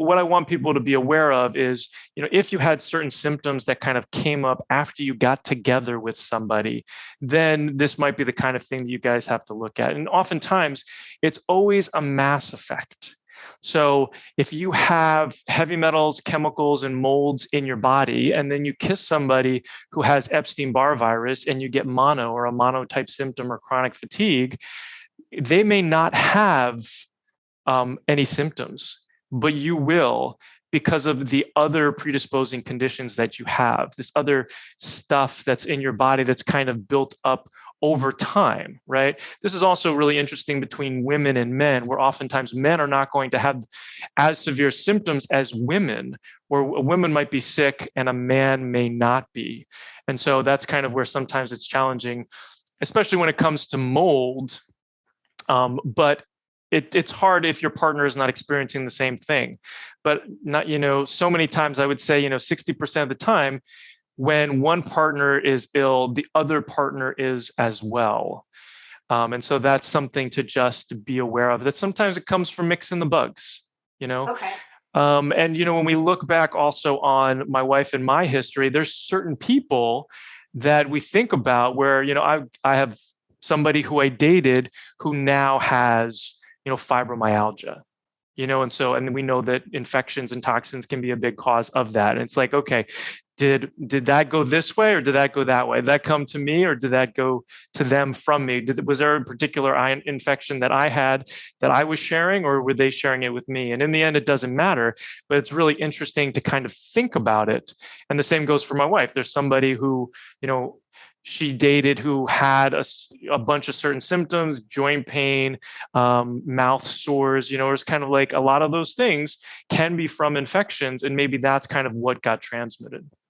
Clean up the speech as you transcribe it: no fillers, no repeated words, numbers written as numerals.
what I want people to be aware of is, if you had certain symptoms that kind of came up after you got together with somebody, then this might be the kind of thing that you guys have to look at. And oftentimes, it's always a mass effect. So if you have heavy metals, chemicals, and molds in your body, and then you kiss somebody who has Epstein-Barr virus and you get mono or a mono type symptom or chronic fatigue, they may not have any symptoms, but you will, because of the other predisposing conditions that you have, this other stuff that's in your body that's kind of built up over time, right? This is also really interesting between women and men, where oftentimes men are not going to have as severe symptoms as women, where a woman might be sick and a man may not be. And so that's kind of where sometimes it's challenging, especially when it comes to mold. But it's hard if your partner is not experiencing the same thing. But not, so many times I would say, 60% of the time, when one partner is ill, the other partner is as well. And so that's something to just be aware of, that sometimes it comes from mixing the bugs, Okay. And, when we look back also on my wife and my history, there's certain people that we think about where, I have somebody who I dated who now has, fibromyalgia, and we know that infections and toxins can be a big cause of that. And it's like, okay, did that go this way or did that go that way? Did that come to me or did that go to them from me? Was there a particular infection that I had that I was sharing, or were they sharing it with me? And in the end, it doesn't matter, but it's really interesting to kind of think about it. And the same goes for my wife. There's somebody who, she dated who had a bunch of certain symptoms, joint pain, mouth sores, it's kind of like a lot of those things can be from infections. And maybe that's kind of what got transmitted.